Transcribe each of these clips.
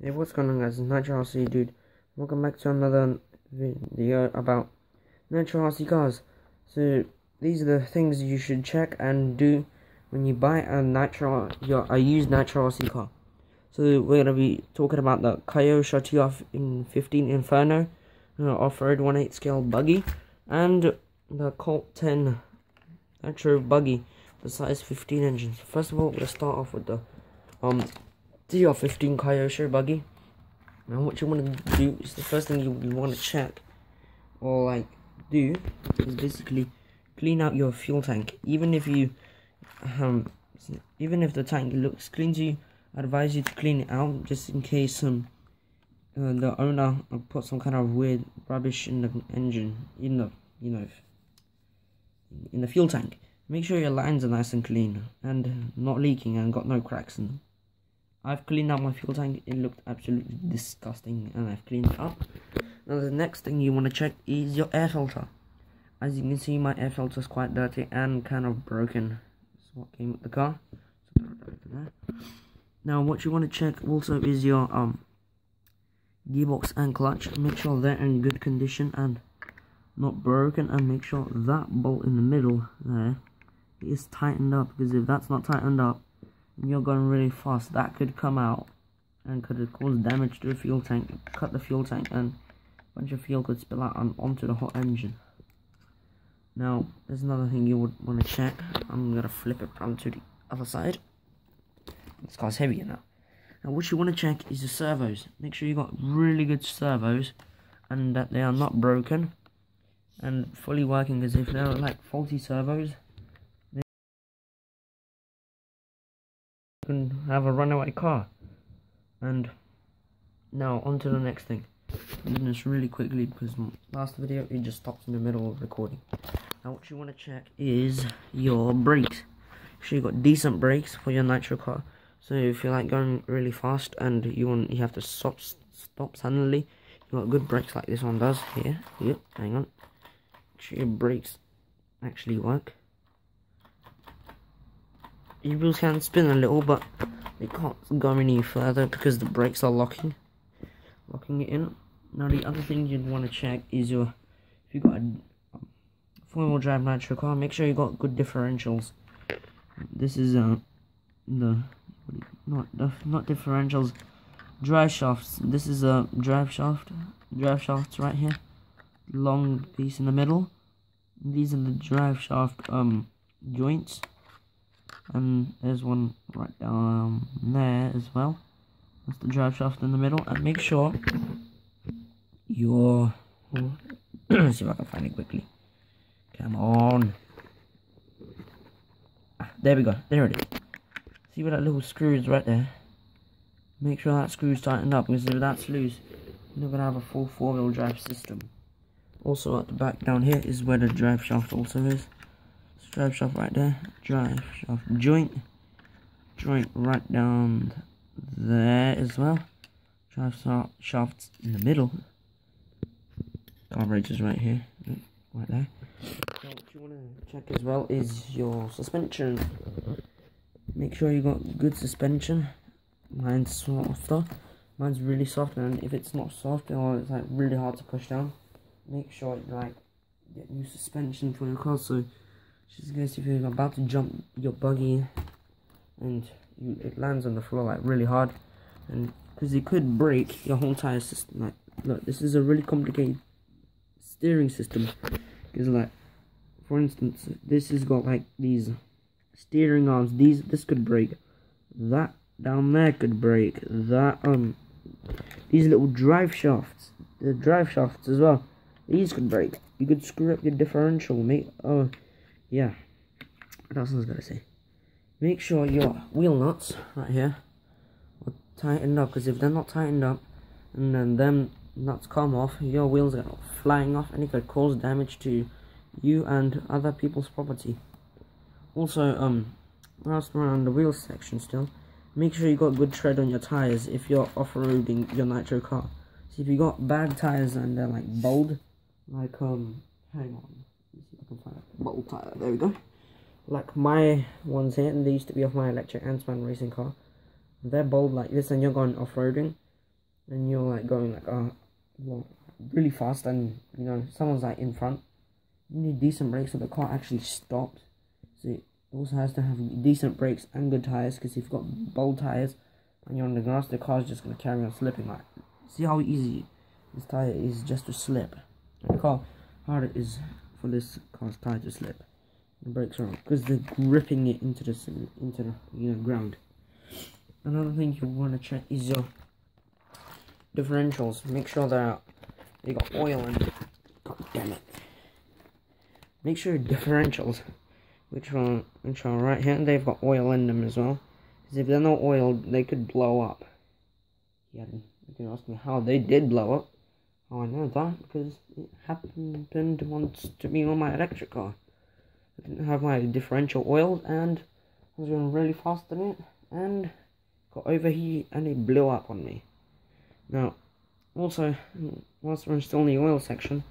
Hey, what's going on, guys? It's Nitro RC, dude. Welcome back to another video about Nitro RC cars. So, these are the things you should check and do when you buy a used Nitro RC car. So, we're going to be talking about the Kyosho in 15 Inferno, off-road 1/8 scale buggy, and the Colt 10 Nitro buggy, the size 15 engine. So first of all, we'll start off with the DR15 Kyosho buggy. Now what you want to do is, the first thing you want to check or do is basically clean out your fuel tank. Even if the tank looks clean to you, I advise you to clean it out just in case the owner put some kind of weird rubbish in the engine, in the fuel tank. Make sure your lines are nice and clean and not leaking and got no cracks in them. I've cleaned out my fuel tank. It looked absolutely disgusting and I've cleaned it up. Now the next thing you want to check is your air filter. As you can see, my air filter is quite dirty and kind of broken. That's what came with the car. So throw that over there. Now what you want to check also is your gearbox and clutch. Make sure they're in good condition and not broken, and make sure that bolt in the middle there is tightened up, because if that's not tightened up and you're going really fast, that could come out and could cause damage to the fuel tank, cut the fuel tank, and a bunch of fuel could spill out onto the hot engine. Now there's another thing you would want to check. I'm gonna flip it around to the other side. This car's heavier now. Now what you want to check is the servos. Make sure you got really good servos and that they are not broken and fully working, because if they're like faulty servos, they can have a runaway car. And now on to the next thing. I'm doing this really quickly because last video it just stopped in the middle of recording. Now what you want to check is your brakes. Make sure you got decent brakes for your Nitro car. So if you're like going really fast and you have to stop suddenly, you got good brakes like this one does here. Yep, hang on. Make sure your brakes actually work. Your wheels can spin a little, but they can't go any further because the brakes are locking it in. Now the other thing you'd want to check is if you got a 4-wheel drive Nitro car, make sure you got good differentials. This is not differentials, drive shafts. This is a drive shafts right here, long piece in the middle. These are the drive shaft joints, and there's one right down there as well. That's the drive shaft in the middle. And make sure your let's see if I can find it quickly. Come on. There we go. There it is. See where that little screw is right there? Make sure that screw's tightened up, because if that's loose, you're not going to have a full 4-wheel drive system. Also at the back down here is where the drive shaft also is. It's drive shaft right there. Drive shaft joint right down there as well. Drive shafts in the middle. Carburetors right here. Right there. So what you want to check as well is your suspension. Make sure you got good suspension. Mine's softer. Mine's really soft, and if it's not soft or it's like really hard to push down, make sure you get new suspension for your car. So just in case if you're about to jump your buggy and it lands on the floor like really hard, and because it could break your whole entire system. Like, look, this is a really complicated steering system, because like, for instance, this has got like these steering arms. This could break. That down there could break. That these little drive shafts, the drive shafts as well, these could break. You could screw up your differential, mate. Oh yeah, what else was I gonna say? Make sure your wheel nuts right here are tightened up, because if they're not tightened up and then them nuts come off, your wheels are flying off and it could cause damage to you and other people's property. Also, whilst we're on the wheel section still, make sure you got good tread on your tires if you're off-roading your Nitro car. So if you got bad tires and they're like bald, like hang on, let's see if I can find a bald tire. There we go. Like my ones here, and they used to be off my electric Ant-Man racing car. They're bald like this, and you're going off-roading. and you're like going like well, really fast, and you know someone's like in front, you need decent brakes so the car actually stops. So it also has to have decent brakes and good tires, because if you've got bold tires and you're on the grass, the car's just going to carry on slipping. Like, see how easy this tire is just to slip. Look how hard it is for this car's tire to slip. The brakes are on because they're gripping it into the ground. Another thing you want to check is your differentials. Make sure they got oil in it. God damn it! Make sure your differentials, which are right here, they've got oil in them as well. Because if they're not oiled, they could blow up. Yeah, you can ask me how they did blow up. Oh, I know that because it happened once to me on my electric car. I didn't have my differential oiled, and I was going really fast in it, and got overheat, and it blew up on me. Now, also, whilst we're still in the oil section,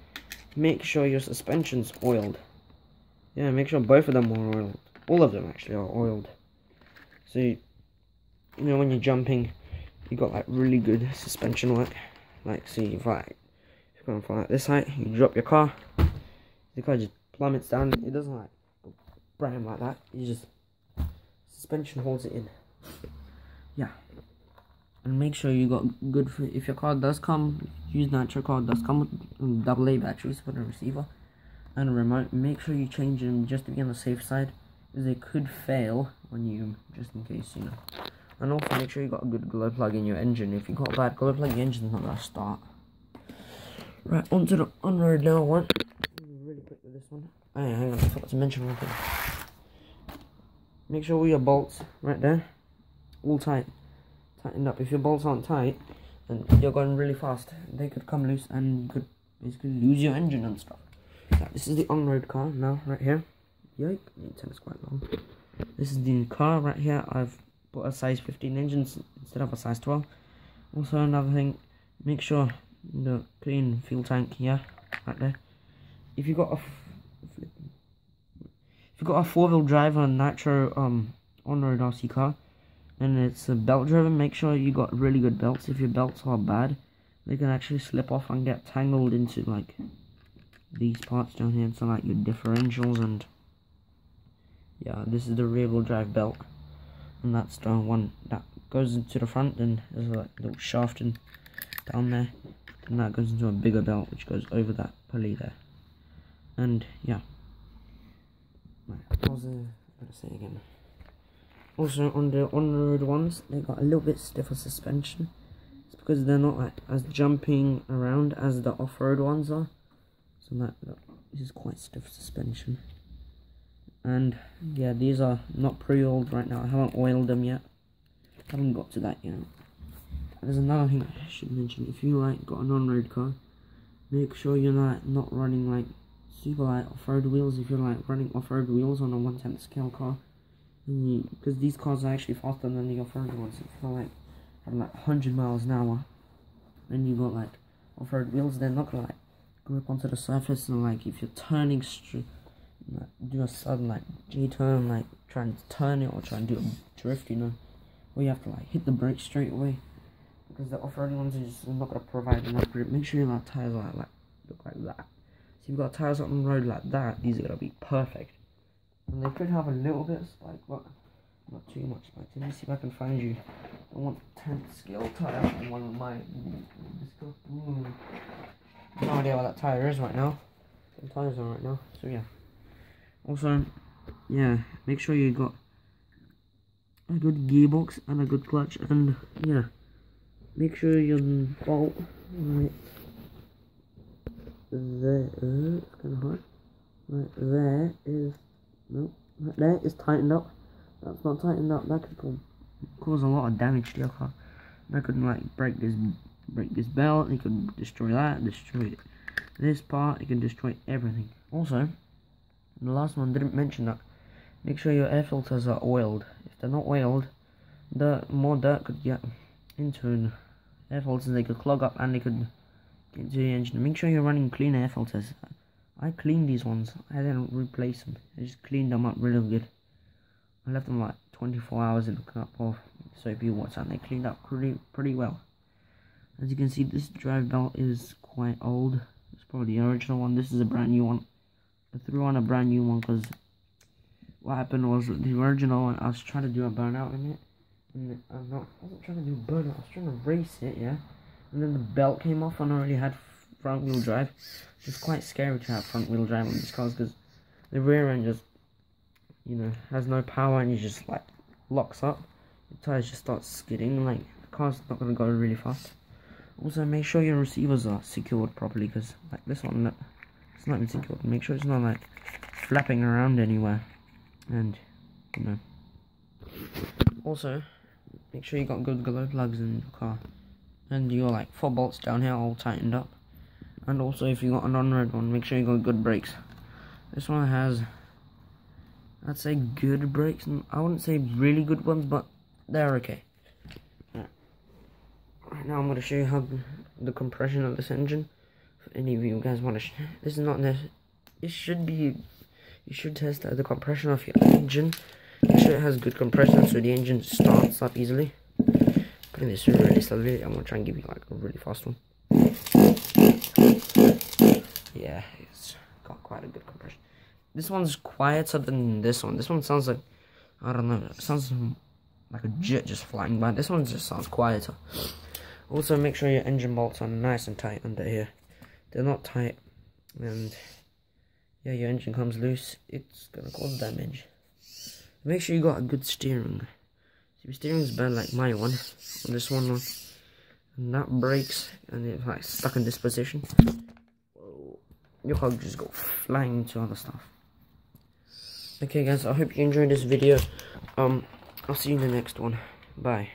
make sure your suspension's oiled. Yeah, make sure both of them are oiled. All of them actually are oiled. So, you know, when you're jumping, you got like really good suspension work. Like, see, if you're going from like this height, you drop your car, the car just plummets down. It doesn't like bram like that. You just suspension holds it in. Yeah, and make sure you got good. If your car does come, use Nitro car does come with AA batteries for the receiver and a remote. Make sure you change them just to be on the safe side, because they could fail on you, just in case, you know. And also make sure you got a good glow plug in your engine. If you got a bad glow plug, your engine's not gonna start. Right, onto the on-road now one. Really quick with this one. Oh yeah, hang on, I forgot to mention one thing. Make sure all your bolts right there, all tightened up. If your bolts aren't tight, then you're going really fast. They could come loose and you could basically lose your engine and stuff. Now, this is the on-road car now, right here. Yoke, the antenna's quite long. This is the car right here. I've put a size 15 engine instead of a size 12. Also, another thing, make sure the clean fuel tank here, right there. If you got a four-wheel drive on Nitro on-road RC car, and it's a belt driven, make sure you got really good belts. If your belts are bad, they can actually slip off and get tangled into like these parts down here. So like your differentials, and yeah, this is the rear wheel drive belt, and that's the one that goes into the front, and there's like a little shaft down there, and that goes into a bigger belt which goes over that pulley there. And yeah, what was I going to say again? Also, on the on-road ones, they got a little bit stiffer suspension. It's because they're not like as jumping around as the off-road ones are. So that is quite stiff suspension. And yeah, these are not pre-oiled right now. I haven't oiled them yet. I haven't got to that yet. There's another thing I should mention. If you like got an on-road car, make sure you're not running like super light off-road wheels. If you're like running off-road wheels on a 1/10 scale car, because these cars are actually faster than the off-road ones. If you're like having like 100 miles an hour, and you got like off-road wheels, they're not gonna like grip onto the surface. And like if you're turning straight, like, do a sudden like J-turn, like try and turn it or try and do a drift, you know, where you have to like hit the brake straight away, because the off-road ones are just not gonna provide enough grip. Make sure your tires are like look like that. So you've got tires on the road like that, these are gonna be perfect. And they could have a little bit of spike, but not too much spike. Let me see if I can find you a 1/10 scale tire on one of my. No idea what that tire is right now. The tires are right now, so yeah. Also, yeah, make sure you got a good gearbox and a good clutch, and yeah, make sure your bolt right there. It's kind of hard. Right there is. No, right there is tightened up. That's not tightened up. That could cause a lot of damage to your car. That could like break this belt. It could destroy that. Destroy this part. It can destroy everything. Also, the last one didn't mention that. Make sure your air filters are oiled. If they're not oiled, more dirt could get into air filters. They could clog up and they could get into the engine. Make sure you're running clean air filters. I cleaned these ones. I didn't replace them. I just cleaned them up really good. I left them like 24 hours in a cup of soapy water, and they cleaned up pretty well. As you can see, this drive belt is quite old. It's probably the original one. This is a brand new one. I threw on a brand new one because what happened was the original one, I was trying to do a burnout in it. And I wasn't trying to do a burnout, I was trying to race it, yeah. And then the belt came off and I already had front wheel drive. It's quite scary to have front wheel drive on these cars because the rear end just, you know, has no power and you just like locks up. The tires just start skidding, like the car's not going to go really fast. Also, make sure your receivers are secured properly because like this one, it's not even secured. Make sure it's not like flapping around anywhere. And, you know, also make sure you got good glow plugs in your car. And your like 4 bolts down here all tightened up. And also if you got an on-road one, make sure you got good brakes. This one has, I'd say good brakes. I wouldn't say really good ones, but they're okay. Right now I'm going to show you how the compression of this engine. If any of you guys want to, this is not necessary. It should be, you should test the compression of your engine. Make sure it has good compression so the engine starts up easily. Putting this really slowly, I'm going to try and give you like a really fast one. Yeah, it's got quite a good compression. This one's quieter than this one. This one sounds like, I don't know, it sounds like a jet just flying by. This one just sounds quieter. Also, make sure your engine bolts are nice and tight under here. They're not tight, and yeah, your engine comes loose, it's gonna cause damage. Make sure you got a good steering. If your steering's bad like my one, on this one, and that breaks, and it's like stuck in this position, whoa, your car just go flying into other stuff. Okay guys, I hope you enjoyed this video. I'll see you in the next one. Bye.